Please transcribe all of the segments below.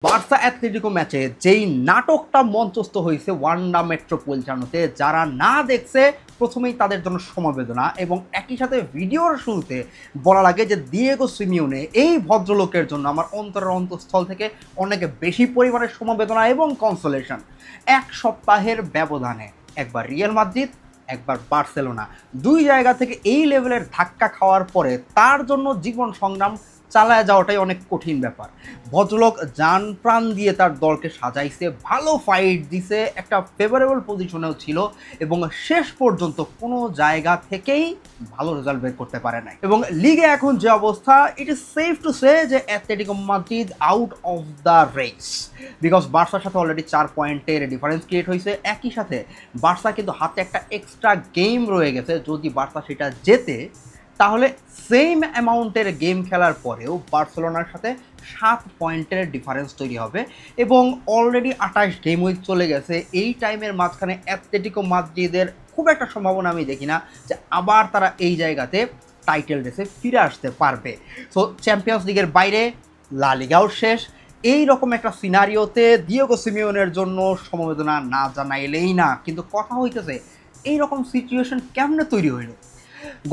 Barca Atletico ম্যাচে যেই নাটকটা মঞ্চস্থ হয়েছে ওয়ান্ডা মেট্রোপলিটানোতে, যারা না দেখছে প্রথমেই তাদের জন্য সমবেদনা। এবং একই সাথে ভিডিওর শুরুতে বলা লাগে যে দিয়েগো সিমিওনে এই ভদ্রলোকের জন্য আমার অন্তরের অন্তঃস্থল থেকে অনেক বেশি পরিমাণে সমবেদনা এবং কনসোলেশন। এক সপ্তাহের ব্যবধানে একবার রিয়াল মাদ্রিদ, একবার বার্সেলোনা, দুই জায়গা থেকে এই লেভেলের ধাক্কা খাওয়ার পরে তার জন্য জীবন সংগ্রাম চালায় যাওয়াটাই অনেক কঠিন ব্যাপার। ভদ্রলোক জান প্রাণ দিয়ে তার দলকে সাজাইছে, ভালো ফাইট দিছে, একটা ফেভারেবল পজিশনেও ছিল এবং শেষ পর্যন্ত কোনো জায়গা থেকেই ভালো রেজাল্ট বের করতে পারে নাই। এবং লিগে এখন যে অবস্থা, it is safe to say যে Atletico Madrid out of the race, because বার্সার সাথে অলরেডি 4 পয়েন্টের ডিফারেন্স ক্রিয়েট হয়েছে। একই সাথে বার্সা কিন্তু হাতে একটা এক্সট্রা গেম রয়ে গেছে, যদি বার্সা সেটা জেতে তাহলে সেম অ্যামাউন্টের গেম খেলার পরেও বার্সেলোনার সাথে 7 পয়েন্টের ডিফারেন্স তৈরি হবে। এবং অলরেডি 28 গেম উইক চলে গেছে। এই টাইমের মাঝখানে অ্যাথলেটিকো মাদ্রিদের খুব একটা সম্ভাবনা আমি দেখি না যে আবার তারা এই জায়গাতে টাইটেল রেসে ফিরে আসতে পারবে। সো চ্যাম্পিয়ন্স লিগের বাইরে, লা লিগাও শেষ, এই রকম একটা সিনারিওতে দিয়েগো সিমিওনের জন্য সমবেদনা না জানাইলেই না। কিন্তু কথা হইতেছে এইরকম সিচুয়েশন কেমনে তৈরি হইল?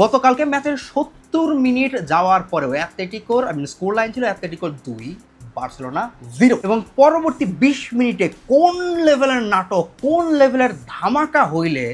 গতকালকে ম্যাচের 70 মিনিট যাওয়ার পরেও অ্যাথলেটিকোর স্কোর লাইন ছিল অ্যাথলেটিকোর 2, বার্সেলোনা 0। এবং পরবর্তী 20 মিনিটে কোন লেভেলের নাটক, কোন লেভেলের ধামাকা হইলে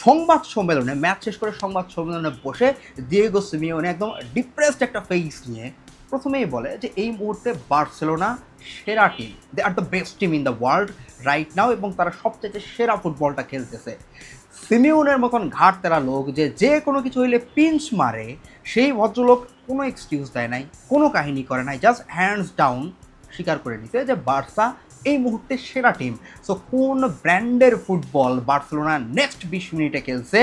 সংবাদ সম্মেলনে, ম্যাচ শেষ করে সংবাদ সম্মেলনে বসে দিয়েগো সিমিওনে একদম ডিপ্রেসড একটা ফেস নিয়ে প্রথমেই বলে যে এই মুহূর্তে বার্সেলোনা সেরা team, they are the best team in the world right now, এবং তারা সবচেয়ে সেরা ফুটবলটা খেলতেছে। সিমিওনের মতন ঘাট তেরা লোক যে কোনো কিছু হইলে পিঞ্চ মারে, সেই ভদ্রলোক কোনো এক্সকিউজ দেয় নাই, কোনো কাহিনী করে নাই, জাস্ট হ্যান্ডস ডাউন স্বীকার করে নিছে যে বার্সা এই মুহূর্তে সেরা টিম। সো কোন ব্র্যান্ডের ফুটবল বার্সেলোনা নেক্সট 20 মিনিটে খেলছে,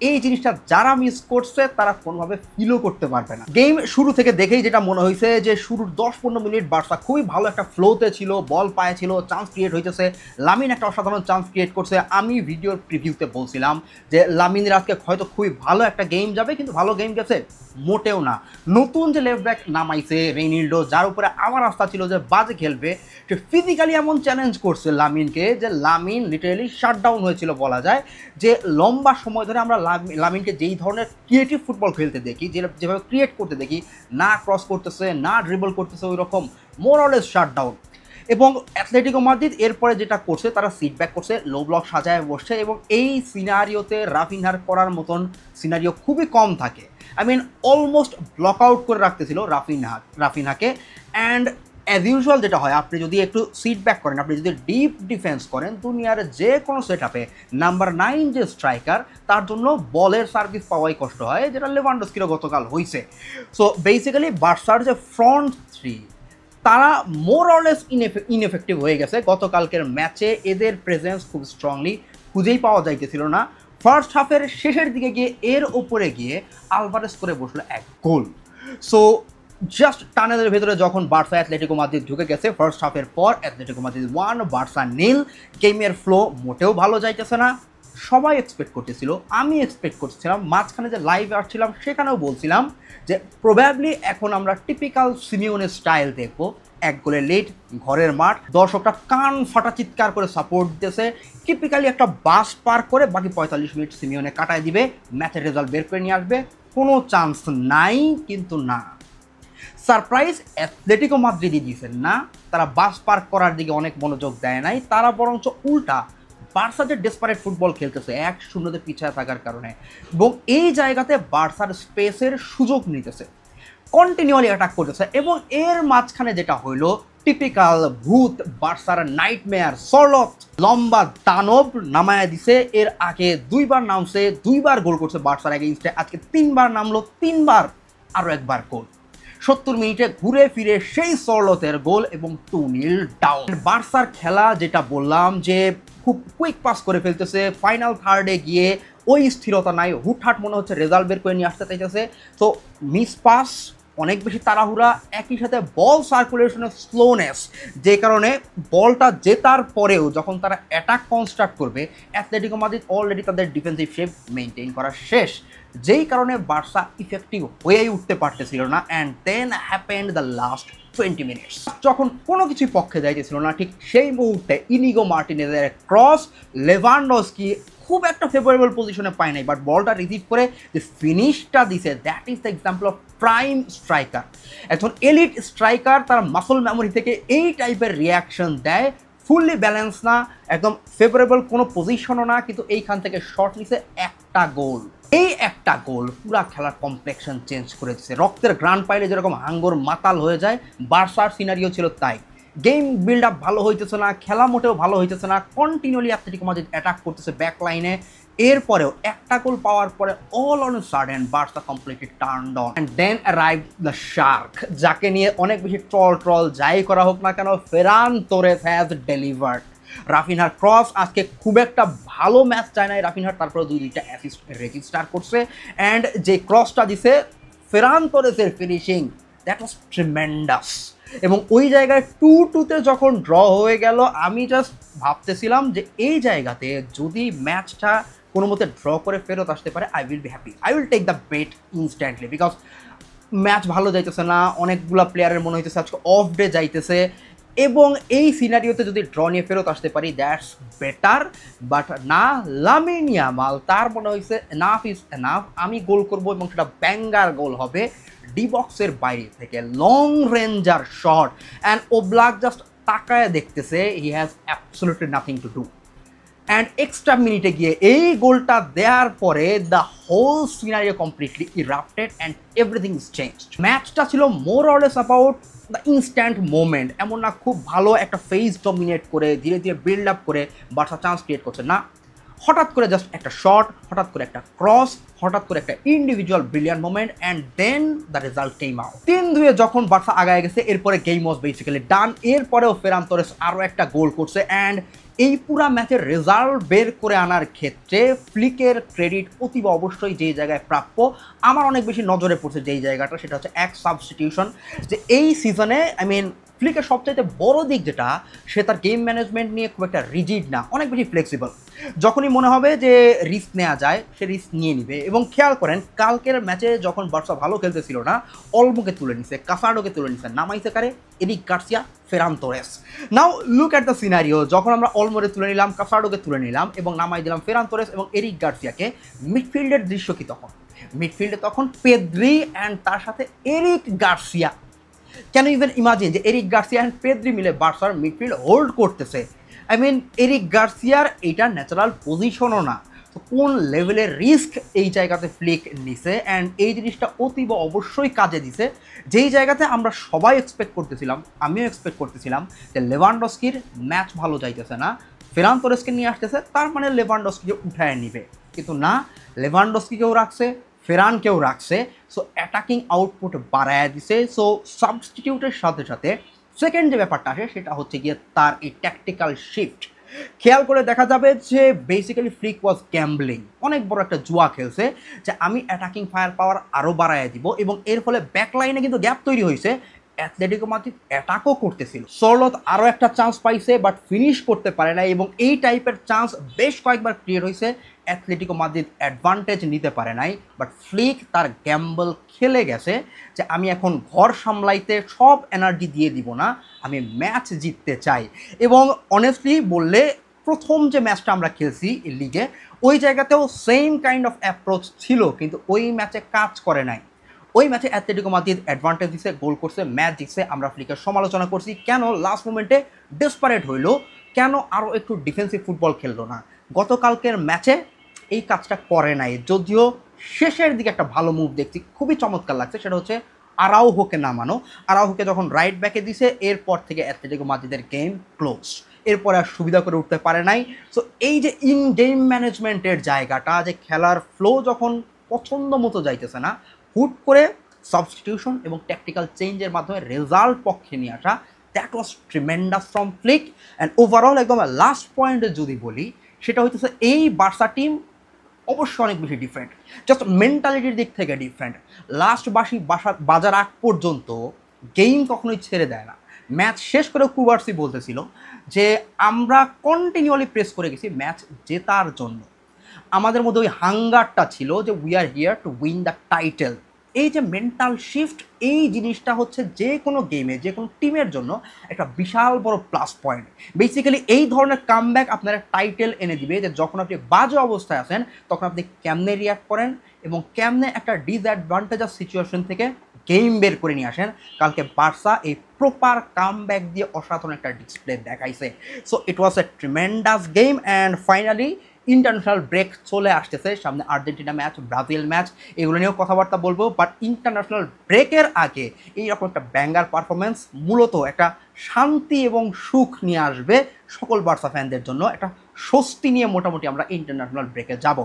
এই জিনিসটা যারা মিস করছে তারা কোনোভাবে ফিলও করতে পারবে না। গেম শুরু থেকে দেখেই যেটা মনে হয়েছে যে শুরুর 10-15 মিনিট বার্সা খুবই ভালো একটা ফ্লোতে ছিল, বল পায়ে ছিল, চান্স ক্রিয়েট হইতেছে। লামিন একটা অসাধারণ চান্স ক্রিয়েট করছে। আমি ভিডিওর প্রিভিউতে বলছিলাম যে লামিনের আজকে হয়তো খুবই ভালো একটা গেম যাবে, কিন্তু ভালো গেম গেছে মোটেও না। নতুন যে লেফট ব্যাক নামাইছে রেইনিল্ডো, যার উপরে আমার আস্থা ছিল যে বাজে খেলবে, সে ফিজিক্যালি এমন চ্যালেঞ্জ করছে লামিনকে যে লামিন লিটারেলি শাটডাউন হয়েছিল বলা যায়। যে লম্বা সময় ধরে আমরা লামিনকে যেই ধরনের ক্রিয়েটিভ ফুটবল খেলতে দেখি, যেভাবে ক্রিয়েট করতে দেখি, না ক্রস করতেছে, না ড্রিবল করতেছে, ওই রকম মোরলেস শাটডাউন। এবং অ্যাথলেটিকো মাদ্রিদ এরপরে যেটা করছে, তারা সিটব্যাক করছে, লো ব্লক সাজায় বসছে। এবং এই সিনারিওতে রাফিনহার করার মতন সিনারিও খুবই কম থাকে। অলমোস্ট ব্লক আউট করে রাখতেছিল রাফিনহাকে। অ্যান্ড অ্যাজ ইউজুয়াল যেটা হয়, আপনি যদি একটু সিট ব্যাক করেন, আপনি যদি ডিপ ডিফেন্স করেন, দুনিয়ার যে কোনো সেট আপে নাম্বার 9 যে স্ট্রাইকার, তার জন্য বলের সার্ভিস পাওয়াই কষ্ট হয়, যেটা লেভানডস্কিরও গতকাল হয়েছে। সো বেসিক্যালি বার্সার যে ফ্রন্ট থ্রি, তারা মোর অরলেস ইনএফেক্টিভ হয়ে গেছে গতকালকের ম্যাচে। এদের প্রেজেন্স খুব স্ট্রংলি খুঁজেই পাওয়া যাইতেছিল না। ফার্স্ট হাফের শেষের দিকে গিয়ে এর ওপরে গিয়ে আলভারেজ করে বসলো এক গোল। সো জাস্ট টানেলের ভেতরে যখন বার্সা অ্যাথলেটিকো মাদ্রিদ ঢুকে গেছে ফার্স্ট হাফের পর, অ্যাথলেটিকো মাদ্রিদ 1 বার্সা 0। গেমের ফ্লো মোটেও ভালো যাইতেছে না। সবাই এক্সপেক্ট করতেছিল, আমি এক্সপেক্ট করছিলাম, মাঝখানে যে লাইভ আসছিলাম সেখানেও বলছিলাম যে প্রবাবলি এখন আমরা টিপিক্যাল সিমিওনের স্টাইল দেখবো। এক গোলে লেট, ঘরের মাঠ, দর্শকরা কান ফাটা চিৎকার করে সাপোর্ট দিতেছে। টিপিক্যালি একটা বাস পার করে বাকি 45 মিনিট সিমিওনে কাটায় দিবে, ম্যাচের রেজাল্ট বের করে নিয়ে আসবে, কোনো চান্স নাই। কিন্তু না, সারপ্রাইজ অ্যাথলেটিকো মাদ্রিদই দিয়েছেন না। তারা বাস পার্ক করার দিকে অনেক মনোযোগ দেয় নাই, তারা বরঞ্চ উল্টা বার্সা যে ডেসপারেট ফুটবল খেলতেছে 1-0 পিছায় থাকার কারণে, এবং এই জায়গাতে বার্সার স্পেসের সুযোগ নিতেছে, কন্টিনিউয়ালি অ্যাটাক করতেছে। এবং এর মাঝখানে যেটা হইলো, টিপিক্যাল ভূত বার্সার নাইটমেয়ার সরলট লম্বা দানব নামায়া দিছে। এর আগে 2বার নামছে, 2বার গোল করছে বার্সার এগেইনস্টে, আজকে 3বার নামলো, 3বার আরও একবার গোল। 70 মিনিটে ঘুরে ফিরে সেই সরলতের গোল এবং 2-0 ডাউন। বার্সার খেলা যেটা বললাম যে খুব কুইক পাস করে ফেলতেছে, ফাইনাল থার্ডে গিয়ে ওই স্থিরতা নাই, হুটহাট মনে হচ্ছে রেজাল্ট বের করে নিয়ে আসতে চাইতেছে। তো মিস পাস, অনেক বেশি তাড়াহুড়া, একই সাথে বল সার্কুলেশনের স্লোনেস, যে কারণে বলটা জেতার পরেও যখন তারা অ্যাটাক কনস্ট্রাক্ট করবে, অ্যাথলেটিকো মাদ্রিদ অলরেডি তাদের ডিফেন্সিভ শেপ মেনটেন করা শেষ, যেই কারণে বার্সা ইফেক্টিভ হয়েই উঠতে পারতেছিল না। And then happened the last 20 minutes. যখন কোনো কিছুই পক্ষে যাইতেছিল না, ঠিক সেই মুহূর্তে ইনিগো মার্টিনেজের ক্রস, লেভানডস্কি খুব একটা ফেভারেবল পজিশনে পায় নাই, বাট বলটা রিসিভ করে যে ফিনিশটা দিছে, that is the example of prime striker. একজন এলিট স্ট্রাইকার তার মাসল মেমোরি থেকে এই টাইপের রিয়াকশন দেয়, ফুললি ব্যালেন্স না, একদম ফেভারেবল কোনো পজিশনও না, কিন্তু এইখান থেকে শট নিছে একটা গোল। এই একটা গোল পুরা খেলার কমপ্লেকশন চেঞ্জ করে দিচ্ছে। রক্তের গ্রান পাইলে যেরকম হাঙ্গর মাতাল হয়ে যায়, বার্সার সিনারিও ছিল তাই। গেম বিল্ড আপ ভালো হইতেছে না, খেলা মোটেও ভালো হইতেছে না, কন্টিনিউলি অ্যাথলেটিকো মাদ্রিদ অ্যাটাক করতেছে ব্যাক লাইনে। এরপরেও একটা গোল পাওয়ার পরে all on sudden Barca completely turned on and then arrive the shark, যাকে নিয়ে অনেক বেশি ট্রল যাই করা হোক না কেন, ফেরান তোরেস হ্যাজ ডেলিভার্ড। রাফিনহার ক্রস আজকে খুব একটা ভালো ম্যাচ চায় নাই রাফিনহার, তারপরে দুইটা অ্যাসিস্ট রেজিস্টার করছে, অ্যান্ড যে ক্রসটা দিছে ফেরান তোরেসের ফিনিশিং, দ্যাট ওয়াজ ট্রিমেন্ডাস। এবং ওই জায়গায় 2-2 যখন ড্র হয়ে গেল, আমি জাস্ট ভাবতেছিলাম যে এই জায়গাতে যদি ম্যাচটা কোনো মতে ড্র করে ফেরত আসতে পারে, I will be happy, I will take the bet instantly, because match ভালো যাইতেছে না, অনেকগুলো প্লেয়ারের মনে হইতেছে আজকে অফ ডে যাইতেছে, এবং এই সিনারিওতে যদি ড্র নিয়ে ফেরত আসতে পারি দ্যাটস বেটার। বাট না, লামিন ইয়ামাল তার মনে হয়েছে এনাফ ইজ এনাফ, আমি গোল করব এবং সেটা ব্যাঙ্গার গোল হবে ডি বক্সের বাইরে থেকে, লং রেঞ্জার শট, অ্যান্ড ওব্লাক জাস্ট তাকায় দেখতেছে, he has absolutely nothing to do. And extra মিনিটে গিয়ে এই গোলটা দেওয়ার পরে the whole scenario completely erupted and everything is changed. ম্যাচটা ছিল more or less about the instant moment, এমন না খুব ভালো একটা ফেজ ডমিনেট করে ধীরে ধীরে বিল্ড আপ করে বার্সা চান্স ক্রিয়েট করছে, না, হঠাৎ করে জাস্ট একটা শট, হঠাৎ করে একটা ক্রস, হঠাৎ করে একটা individual brilliant moment, and then the result came out. 3-2 যখন বার্সা আগায় গেছে, এরপরে গেম ওয়াজ বেসিক্যালি ডান। এরপরেও ফেরান তোরেস আরও একটা গোল করছে, অ্যান্ড এই পুরা ম্যাচের রেজাল্ট বের করে আনার ক্ষেত্রে ফ্লিকের ক্রেডিট অতীব অবশ্যই যেই জায়গায় প্রাপ্য। আমার অনেক বেশি নজরে পড়ছে যেই জায়গাটা, সেটা হচ্ছে এক সাবস্টিটিউশন, যে এই সিজনে ফ্লিকের সবচাইতে বড় দিক যেটা, সে তার গেম ম্যানেজমেন্ট নিয়ে খুব একটা রিজিড না, অনেক বেশি ফ্লেক্সিবল। যখনই মনে হবে যে রিস্ক নেওয়া যায়, সে রিস্ক নিয়ে নিবে। এবং খেয়াল করেন কালকের ম্যাচে যখন বার্সা ভালো খেলতেছিল না, অলমোকে তুলে নিছে, কাসাডোকে তুলে নিছে, নামাইছে কারে, Eric Garcia, Ferran Torres. Now look at the scenario, যখন আমরা অলমোরে তুলে নিলাম, কাসাডোকে তুলে নিলাম এবং নামাই দিলাম ফেরান তোরেস এবং এরিক গার্সিয়াকে, মিডফিল্ডের দৃশ্য কি তখন? মিডফিল্ডে তখন পেদ্রি অ্যান্ড তার সাথে Eric Garcia. Can you even imagine যে এরিক গার্সিয়া অ্যান্ড পেদ্রি মিলে বার্সার মিডফিল্ড হোল্ড করতেছে? এরিক গার্সিয়ার এইটা ন্যাচারাল পজিশনও না, তো কোন লেভেলের রিস্ক এই জায়গাতে ফ্লিক নিছে, অ্যান্ড এই জিনিসটা অতীব অবশ্যই কাজে দিছে। যেই জায়গাতে আমরা সবাই এক্সপেক্ট করতেছিলাম, আমিও এক্সপেক্ট করতেছিলাম যে লেভানডস্কির ম্যাচ ভালো যাইতেছে না, ফেরান তোরেসকে নিয়ে আসতেছে, তার মানে লেভানডস্কিকে উঠায় নিবে, কিন্তু না, লেভানডস্কিকেও রাখছে, ফেরানকেও রাখছে, সো অ্যাটাকিং আউটপুট বাড়ায় দিছে। সো সাবস্টিটিউটের সাথে সাথে সেকেন্ড যে ব্যাপারটা আসে সেটা হচ্ছে গিয়ে তার এই ট্যাকটিক্যাল শিফট। খেয়াল করে দেখা যাবে যে বেসিক্যালি ফ্লিক ওয়াজ গ্যাম্বলিং, অনেক বড় একটা জুয়া খেলছে যে আমি অ্যাটাকিং ফায়ার পাওয়ার আরও বাড়ায় দিব, এবং এর ফলে ব্যাকলাইনে কিন্তু গ্যাপ তৈরি হয়েছে, অ্যাথলেটিকো মাদ্রিদ অ্যাটাকও করতেছিল। সরলত আরও একটা চান্স পাইছে বাট ফিনিশ করতে পারে না, এবং এই টাইপের চান্স বেশ কয়েকবার ক্রিয়েট হয়েছে, অ্যাথলেটিকো মাদ্রিদ অ্যাডভান্টেজ নিতে পারে নাই। বাট ফ্লিক তার গ্যাম্বল খেলে গেছে যে আমি এখন ঘর সামলাইতে সব এনার্জি দিয়ে দিব না, আমি ম্যাচ জিততে চাই। এবং অনেস্টলি বললে প্রথম যে ম্যাচটা আমরা খেলছি লিগে, ওই জায়গাতেও সেম কাইন্ড অফ অ্যাপ্রোচ ছিল, কিন্তু ওই ম্যাচে কাজ করে নাই। ওই ম্যাচে অ্যাথলেটিকো মাদ্রিদ অ্যাডভান্টেজ দিচ্ছে, গোল করছে, ম্যাচ জিতছে, আমরা ফ্লিকের সমালোচনা করছি কেন লাস্ট মোমেন্টে ডেসপারেট হইলো, কেন আরও একটু ডিফেন্সিভ ফুটবল খেললো না। গতকালকের ম্যাচে এই কাজটা করে নাই, যদিও শেষের দিকে একটা ভালো মুভ দেখছি, খুবই চমৎকার লাগছে, সেটা হচ্ছে আরাউহোকে নামানো। আরাউহোকে যখন রাইট ব্যাকে দিছে, এরপর থেকে অ্যাথলেটিকো মাদ্রিদের গেম ক্লোজ, এরপরে আর সুবিধা করে উঠতে পারে নাই। সো এই যে ইন গেম ম্যানেজমেন্টের জায়গাটা, যে খেলার ফ্লো যখন পছন্দ মতো যাইতেছে না, হুট করে সাবস্টিটিউশন এবং ট্যাকটিক্যাল চেঞ্জের মাধ্যমে রেজাল্ট পক্ষে নিয়ে আসা, that was tremendous from Flick. And overall একদম লাস্ট পয়েন্টে যদি বলি, সেটা হইতেছে এই বার্সা টিম অবশ্যই অনেক বেশি ডিফারেন্ট, জাস্ট মেন্টালিটির দিক থেকে ডিফারেন্ট। লাস্ট বাজার আগ পর্যন্ত গেম কখনোই ছেড়ে দেয় না। ম্যাচ শেষ করে কুবার্সি বলতেছিল যে আমরা কন্টিনিউয়ালি প্রেস করে গেছি ম্যাচ জেতার জন্য, আমাদের মধ্যে ওই হাঙ্গারটা ছিল যে we are here to win the title. এই যে মেন্টাল শিফট, এই জিনিসটা হচ্ছে যে কোনো গেমে যে কোনো টিমের জন্য একটা বিশাল বড় প্লাস পয়েন্ট। বেসিক্যালি এই ধরনের কামব্যাক আপনার টাইটেল এনে দিবে যে যখন আপনি বাজে অবস্থায় আছেন তখন আপনি কেমনে রিয়াক্ট করেন এবং কেমনে একটা ডিসঅ্যাডভান্টেজাস সিচুয়েশন থেকে গেম বের করে নিয়ে আসেন। কালকে বার্সা এই প্রপার কামব্যাক দিয়ে অসাধারণ একটা ডিসপ্লে দেখাইছে। So it was a tremendous game and finally international break চলে আসতেছে, সামনে আর্জেন্টিনা ম্যাচ, ব্রাজিল ম্যাচ, এগুলো নিয়েও কথাবার্তা বলবো। বাট ইন্টারন্যাশনাল ব্রেকের আগে এইরকম একটা ব্যাঙ্গার পারফরমেন্স মূলত একটা শান্তি এবং সুখ নিয়ে আসবে সকল বার্সা ফ্যানদের জন্য, একটা স্বস্তি নিয়ে মোটামুটি আমরা ইন্টারন্যাশনাল ব্রেকে যাব।